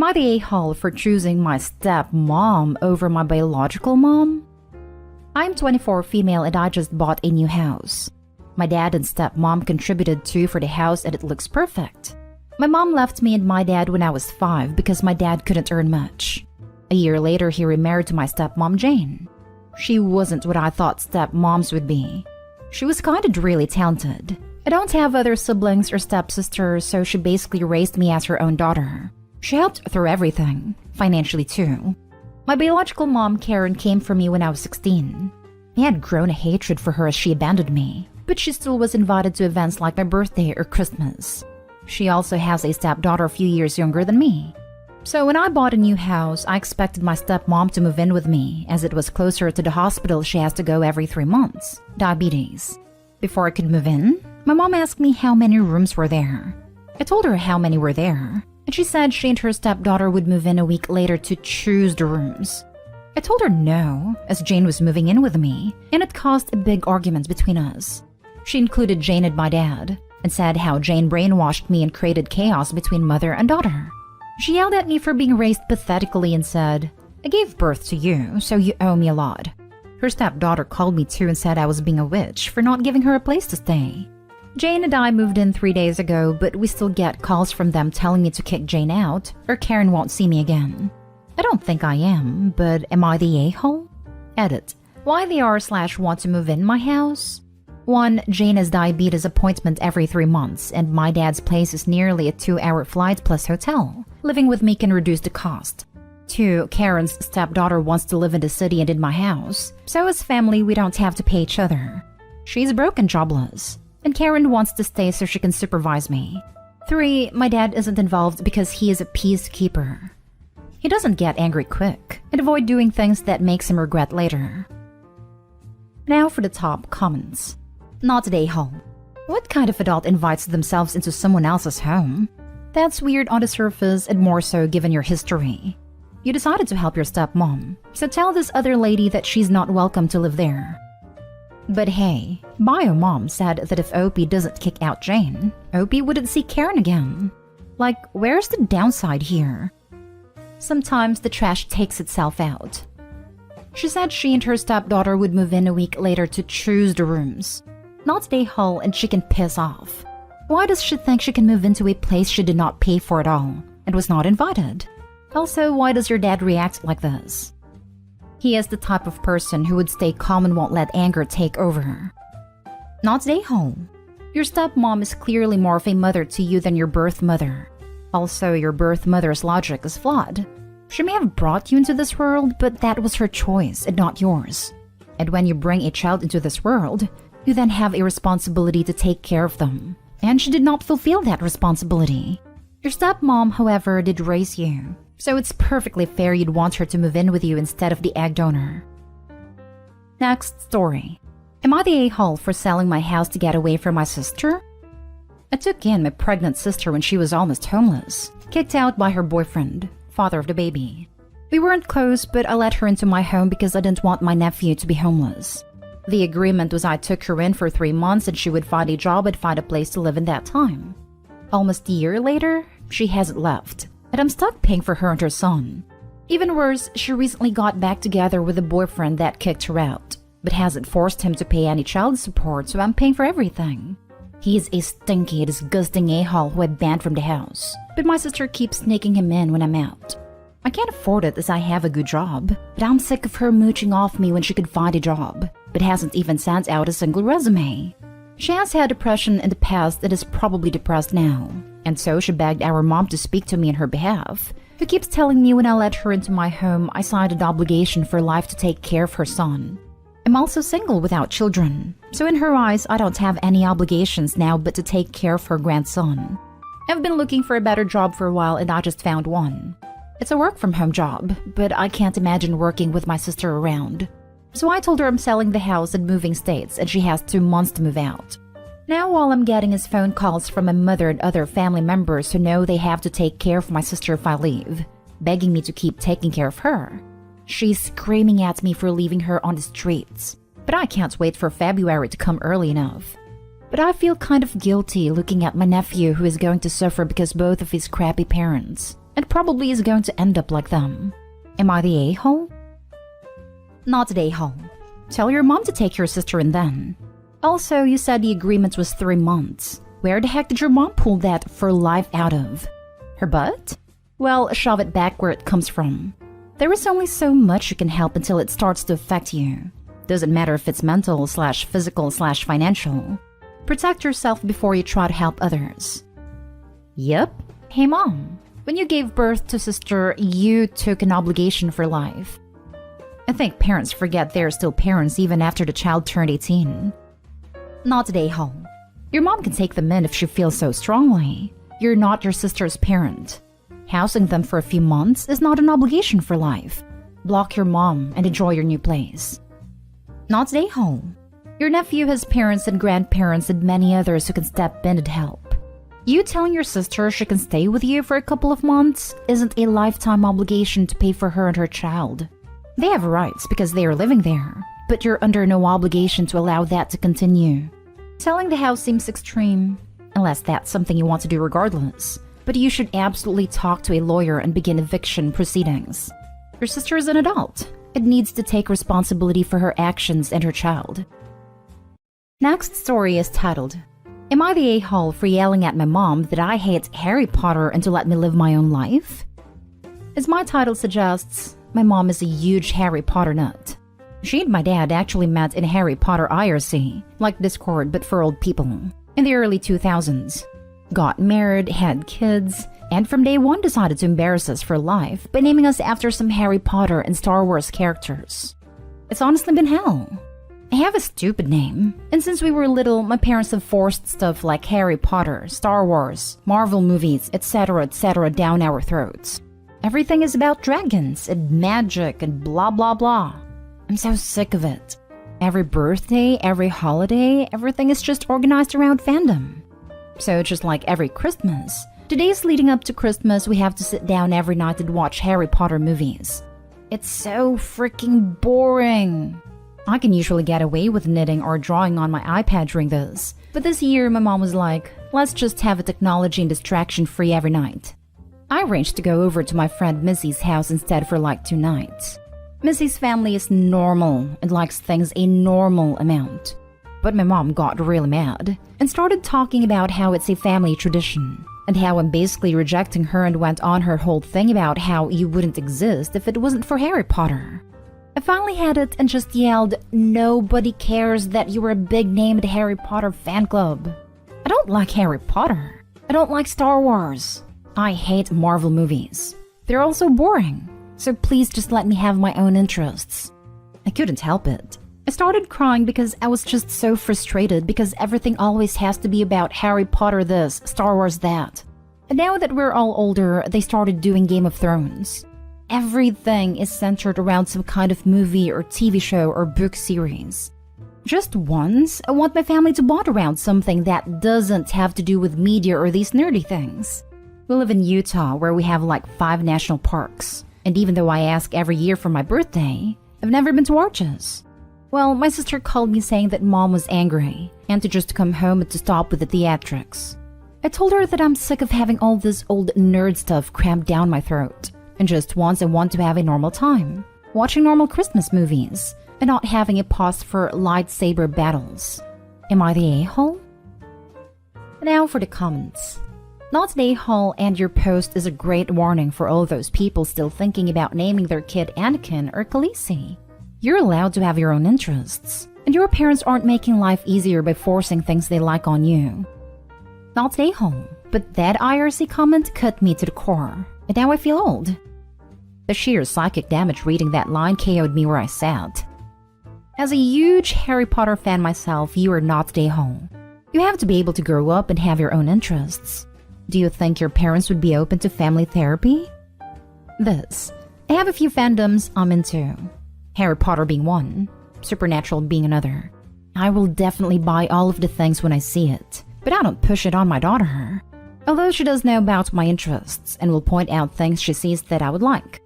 Am I the a-hole for choosing my stepmom over my biological mom? I'm 24 female and I just bought a new house. My dad and stepmom contributed too for the house and it looks perfect. My mom left me and my dad when I was 5 because my dad couldn't earn much. A year later, he remarried to my stepmom, Jane. She wasn't what I thought stepmoms would be. She was kind of really talented. I don't have other siblings or stepsisters, so she basically raised me as her own daughter. She helped through everything, financially too. My biological mom, Karen, came for me when I was 16. I had grown a hatred for her as she abandoned me, but she still was invited to events like my birthday or Christmas. She also has a stepdaughter a few years younger than me. So when I bought a new house, I expected my stepmom to move in with me, as it was closer to the hospital she has to go every 3 months. Diabetes. Before I could move in, my mom asked me how many rooms were there. I told her how many were there, and she said she and her stepdaughter would move in a week later to choose the rooms. I told her no, as Jane was moving in with me, and it caused a big argument between us. She included Jane and my dad, and said how Jane brainwashed me and created chaos between mother and daughter. She yelled at me for being raised pathetically and said, "I gave birth to you, so you owe me a lot." Her stepdaughter called me too and said I was being a witch for not giving her a place to stay. Jane and I moved in 3 days ago, but we still get calls from them telling me to kick Jane out or Karen won't see me again. I don't think I am, but am I the a-hole? Edit. Why they are/want to move in my house? 1. Jane has diabetes appointment every 3 months, and my dad's place is nearly a 2-hour flight plus hotel. Living with me can reduce the cost. 2. Karen's stepdaughter wants to live in the city and in my house, so as family we don't have to pay each other. She's broke and jobless, and Karen wants to stay so she can supervise me. 3. My dad isn't involved because he is a peacekeeper. He doesn't get angry quick and avoid doing things that makes him regret later. Now for the top comments. Not the a-hole. What kind of adult invites themselves into someone else's home? That's weird on the surface and more so given your history. You decided to help your stepmom, so tell this other lady that she's not welcome to live there. But hey, Bio Mom said that if Opie doesn't kick out Jane, Opie wouldn't see Karen again. Like, where's the downside here? Sometimes the trash takes itself out. She said she and her stepdaughter would move in a week later to choose the rooms. Not the a-hole and she can piss off. Why does she think she can move into a place she did not pay for at all and was not invited? Also, why does your dad react like this? He is the type of person who would stay calm and won't let anger take over. Not the a-hole. Your stepmom is clearly more of a mother to you than your birth mother. Also, your birth mother's logic is flawed. She may have brought you into this world, but that was her choice and not yours. And when you bring a child into this world, you then have a responsibility to take care of them. And she did not fulfill that responsibility. Your stepmom, however, did raise you, so it's perfectly fair you'd want her to move in with you instead of the egg donor. Next story. Am I the a-hole for selling my house to get away from my sister? I took in my pregnant sister when she was almost homeless, kicked out by her boyfriend, father of the baby. We weren't close, but I let her into my home because I didn't want my nephew to be homeless. The agreement was I took her in for 3 months and she would find a job and find a place to live in that time. Almost a year later, she hasn't left, and I'm stuck paying for her and her son. Even worse, she recently got back together with a boyfriend that kicked her out, but hasn't forced him to pay any child support, so I'm paying for everything. He is a stinky, disgusting a-hole who I banned from the house, but my sister keeps sneaking him in when I'm out. I can't afford it as I have a good job, but I'm sick of her mooching off me when she could find a job, but hasn't even sent out a single resume. She has had depression in the past and is probably depressed now, and so she begged our mom to speak to me on her behalf, who keeps telling me when I let her into my home I signed an obligation for life to take care of her son. I'm also single without children, so in her eyes I don't have any obligations now but to take care of her grandson. I've been looking for a better job for a while and I just found one. It's a work-from-home job, but I can't imagine working with my sister around. So I told her I'm selling the house and moving states and she has 2 months to move out. Now all I'm getting is phone calls from my mother and other family members who know they have to take care of my sister if I leave, begging me to keep taking care of her. She's screaming at me for leaving her on the streets, but I can't wait for February to come early enough. But I feel kind of guilty looking at my nephew who is going to suffer because both of his crappy parents, and probably is going to end up like them. Am I the a-hole? Not the a-hole. Tell your mom to take your sister in then. Also, you said the agreement was 3 months. Where the heck did your mom pull that for life out of? Her butt? Well, shove it back where it comes from. There is only so much you can help until it starts to affect you. Doesn't matter if it's mental/physical/financial. Protect yourself before you try to help others. Yep. Hey mom, when you gave birth to sister, you took an obligation for life. I think parents forget they're still parents even after the child turned 18. Not today, home. Your mom can take them in if she feels so strongly. You're not your sister's parent. Housing them for a few months is not an obligation for life. Block your mom and enjoy your new place. Not today, home. Your nephew has parents and grandparents and many others who can step in and help. You telling your sister she can stay with you for a couple of months isn't a lifetime obligation to pay for her and her child. They have rights because they are living there, but you're under no obligation to allow that to continue. Selling the house seems extreme, unless that's something you want to do regardless, but you should absolutely talk to a lawyer and begin eviction proceedings. Your sister is an adult. It needs to take responsibility for her actions and her child. Next story is titled, Am I the a-hole for yelling at my mom that I hate Harry Potter and to let me live my own life? As my title suggests, my mom is a huge Harry Potter nut. She and my dad actually met in Harry Potter IRC, like Discord but for old people, in the early 2000s. Got married, had kids, and from day one decided to embarrass us for life by naming us after some Harry Potter and Star Wars characters. It's honestly been hell. I have a stupid name, and since we were little, my parents have forced stuff like Harry Potter, Star Wars, Marvel movies, etc. down our throats. Everything is about dragons and magic and blah blah blah. I'm so sick of it. Every birthday, every holiday, everything is just organized around fandom. So just like every Christmas, the days leading up to Christmas we have to sit down every night and watch Harry Potter movies. It's so freaking boring. I can usually get away with knitting or drawing on my iPad during this, but this year my mom was like, let's just have a technology and distraction free every night. I arranged to go over to my friend Missy's house instead for like 2 nights. Missy's family is normal and likes things a normal amount. But my mom got really mad and started talking about how it's a family tradition and how I'm basically rejecting her and went on her whole thing about how you wouldn't exist if it wasn't for Harry Potter. I finally had it and just yelled, nobody cares that you were a big name at the Harry Potter fan club. I don't like Harry Potter. I don't like Star Wars. I hate Marvel movies. They're all so boring. So please just let me have my own interests. I couldn't help it. I started crying because I was just so frustrated because everything always has to be about Harry Potter this, Star Wars that. And now that we're all older, they started doing Game of Thrones. Everything is centered around some kind of movie or TV show or book series. Just once, I want my family to bond around something that doesn't have to do with media or these nerdy things. We live in Utah where we have like 5 national parks. And even though I ask every year for my birthday, I've never been to Arches. Well, my sister called me saying that mom was angry and to just come home and to stop with the theatrics. I told her that I'm sick of having all this old nerd stuff crammed down my throat. And just once I want to have a normal time, watching normal Christmas movies, and not having a pause for lightsaber battles. Am I the a-hole? Now for the comments. Not an a-hole, and your post is a great warning for all those people still thinking about naming their kid Anakin or Khaleesi. You're allowed to have your own interests, and your parents aren't making life easier by forcing things they like on you. Not an a-hole, but that IRC comment cut me to the core, and now I feel old. The sheer psychic damage reading that line KO'd me where I sat. As a huge Harry Potter fan myself, you are not an a-hole. You have to be able to grow up and have your own interests. Do you think your parents would be open to family therapy? This. I have a few fandoms I'm into. Harry Potter being one, Supernatural being another. I will definitely buy all of the things when I see it, but I don't push it on my daughter. Although she does know about my interests and will point out things she sees that I would like.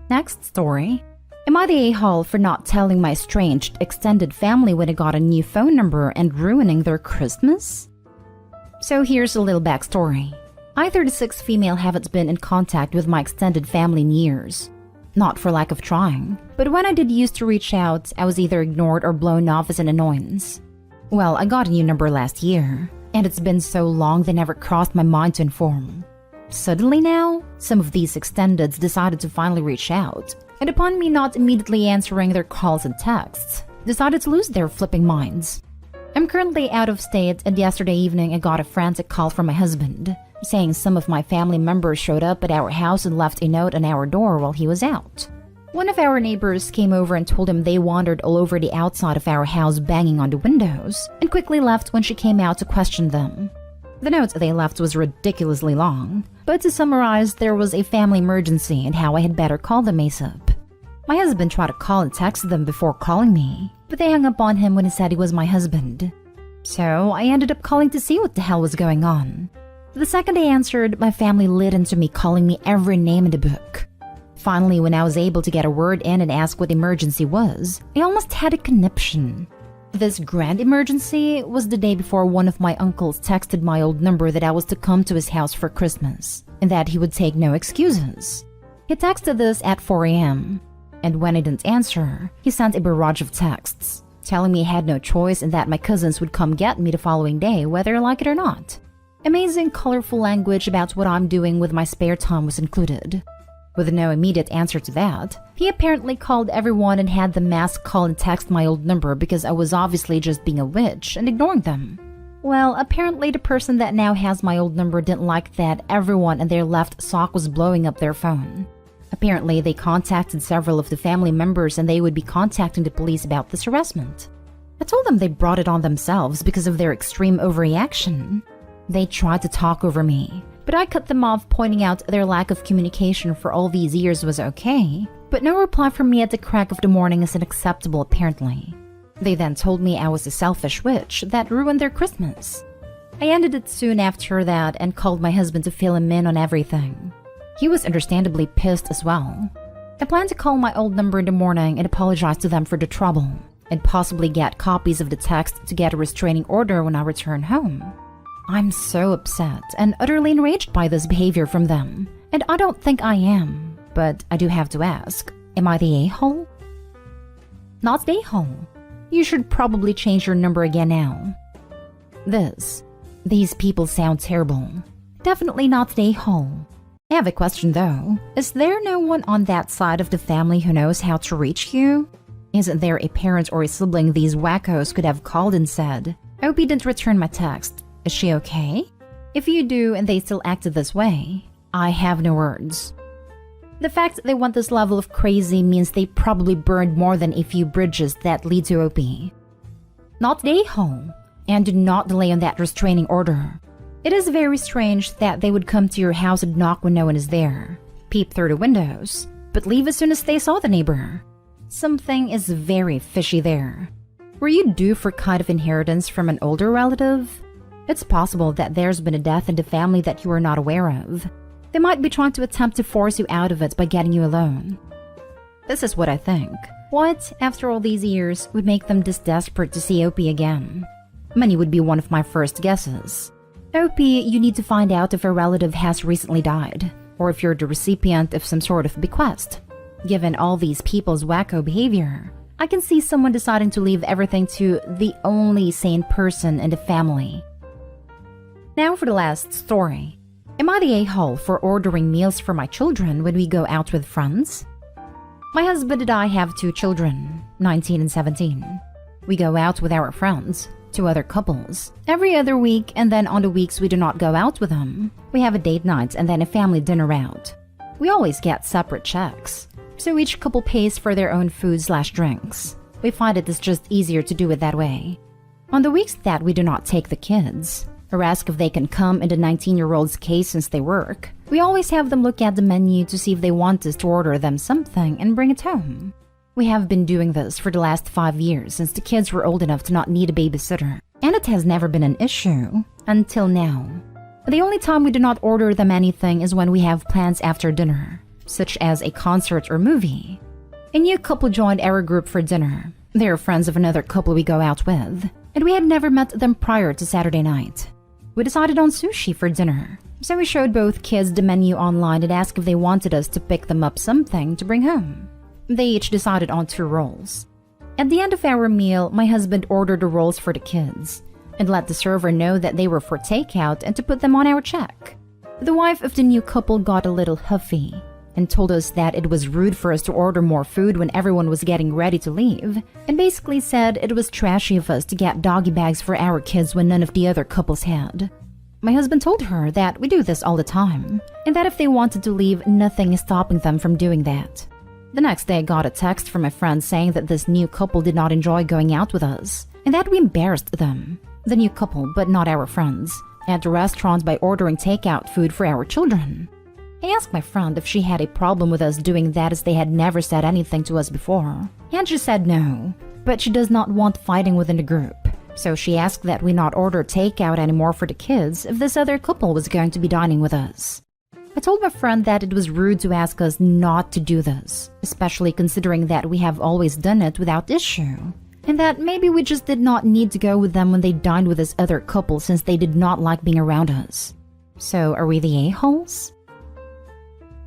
Next story. Am I the a-hole for not telling my estranged extended family when I got a new phone number and ruining their Christmas? So here's a little backstory. I, 36 female, haven't been in contact with my extended family in years. Not for lack of trying, but when I did used to reach out, I was either ignored or blown off as an annoyance. Well, I got a new number last year, and it's been so long they never crossed my mind to inform. Suddenly now, some of these extendeds decided to finally reach out, and upon me not immediately answering their calls and texts, decided to lose their flipping minds. I'm currently out of state, and yesterday evening I got a frantic call from my husband, saying some of my family members showed up at our house and left a note on our door while he was out. One of our neighbors came over and told him they wandered all over the outside of our house banging on the windows, and quickly left when she came out to question them. The note they left was ridiculously long, but to summarize, there was a family emergency and how I had better call them ASAP. My husband tried to call and text them before calling me, but they hung up on him when he said he was my husband. So I ended up calling to see what the hell was going on. The second I answered, my family lit into me, calling me every name in the book. Finally, when I was able to get a word in and ask what the emergency was, I almost had a conniption. This grand emergency was the day before one of my uncles texted my old number that I was to come to his house for Christmas, and that he would take no excuses. He texted this at 4 a.m., and when I didn't answer, he sent a barrage of texts, telling me I had no choice and that my cousins would come get me the following day, whether I like it or not. Amazing, colorful language about what I'm doing with my spare time was included. With no immediate answer to that, he apparently called everyone and had the mass call and text my old number because I was obviously just being a witch and ignoring them. Well, apparently the person that now has my old number didn't like that everyone and their left sock was blowing up their phone. Apparently they contacted several of the family members and they would be contacting the police about this harassment. I told them they brought it on themselves because of their extreme overreaction. They tried to talk over me, but I cut them off, pointing out their lack of communication for all these years was okay, but no reply from me at the crack of the morning is unacceptable apparently. They then told me I was a selfish witch that ruined their Christmas. I ended it soon after that and called my husband to fill him in on everything. He was understandably pissed as well. I plan to call my old number in the morning and apologize to them for the trouble, and possibly get copies of the text to get a restraining order when I return home. I'm so upset and utterly enraged by this behavior from them, and I don't think I am, but I do have to ask, am I the a-hole? Not the a-hole. You should probably change your number again now. These people sound terrible. Definitely not the a-hole. I have a question though. Is there no one on that side of the family who knows how to reach you? Isn't there a parent or a sibling these wackos could have called and said, I hope you didn't return my text. Is she okay? If you do and they still acted this way, I have no words. The fact they want this level of crazy means they probably burned more than a few bridges that lead to OP. Not the a-hole, and do not delay on that restraining order. It is very strange that they would come to your house and knock when no one is there, peep through the windows, but leave as soon as they saw the neighbor. Something is very fishy there. Were you due for kind of inheritance from an older relative? It's possible that there's been a death in the family that you are not aware of. They might be trying to attempt to force you out of it by getting you alone. This is what I think. What, after all these years, would make them this desperate to see OP again? Money would be one of my first guesses. OP, you need to find out if a relative has recently died, or if you're the recipient of some sort of bequest. Given all these people's wacko behavior, I can see someone deciding to leave everything to the only sane person in the family. Now for the last story. Am I the a-hole for ordering meals for my children when we go out with friends? My husband and I have 2 children, 19 and 17. We go out with our friends, 2 other couples, every other week, and then on the weeks we do not go out with them, we have a date night and then a family dinner out. We always get separate checks, so each couple pays for their own food/drinks. We find it is just easier to do it that way. On the weeks that we do not take the kids, or ask if they can come in the 19-year-old's case since they work, we always have them look at the menu to see if they want us to order them something and bring it home. We have been doing this for the last 5 years since the kids were old enough to not need a babysitter, and it has never been an issue, until now. The only time we do not order them anything is when we have plans after dinner, such as a concert or movie. A new couple joined our group for dinner. They are friends of another couple we go out with, and we had never met them prior to Saturday night. We decided on sushi for dinner, So we showed both kids the menu online and asked if they wanted us to pick them up something to bring home. They each decided on 2 rolls. At the end of our meal, my husband ordered the rolls for the kids and let the server know that they were for takeout and to put them on our check. The wife of the new couple got a little huffy and told us that it was rude for us to order more food when everyone was getting ready to leave, and basically said it was trashy of us to get doggy bags for our kids when none of the other couples had. My husband told her that we do this all the time, and that if they wanted to leave, nothing is stopping them from doing that. The next day I got a text from my friend saying that this new couple did not enjoy going out with us, and that we embarrassed them, the new couple but not our friends, at the restaurant by ordering takeout food for our children. I asked my friend if she had a problem with us doing that as they had never said anything to us before, and she said no, but she does not want fighting within the group, so she asked that we not order takeout anymore for the kids if this other couple was going to be dining with us. I told my friend that it was rude to ask us not to do this, especially considering that we have always done it without issue, and that maybe we just did not need to go with them when they dined with this other couple since they did not like being around us. So are we the a-holes?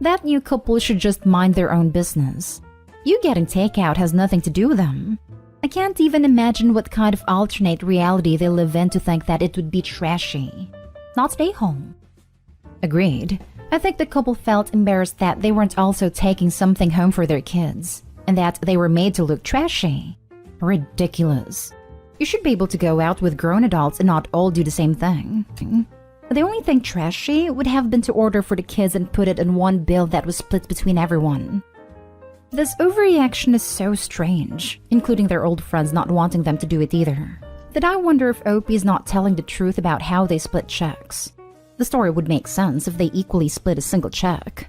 That new couple should just mind their own business. You getting takeout has nothing to do with them. I can't even imagine what kind of alternate reality they live in to think that it would be trashy. Not stay home. Agreed. I think the couple felt embarrassed that they weren't also taking something home for their kids, and that they were made to look trashy. Ridiculous. You should be able to go out with grown adults and not all do the same thing. The only thing trashy would have been to order for the kids and put it in one bill that was split between everyone. This overreaction is so strange, including their old friends not wanting them to do it either, that I wonder if Opie is not telling the truth about how they split checks. The story would make sense if they equally split a single check.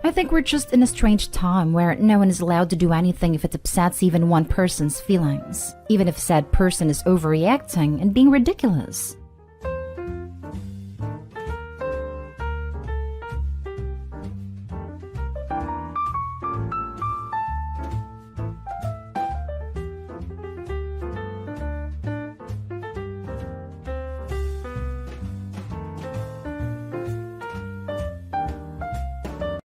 I think we're just in a strange time where no one is allowed to do anything if it upsets even one person's feelings, even if said person is overreacting and being ridiculous.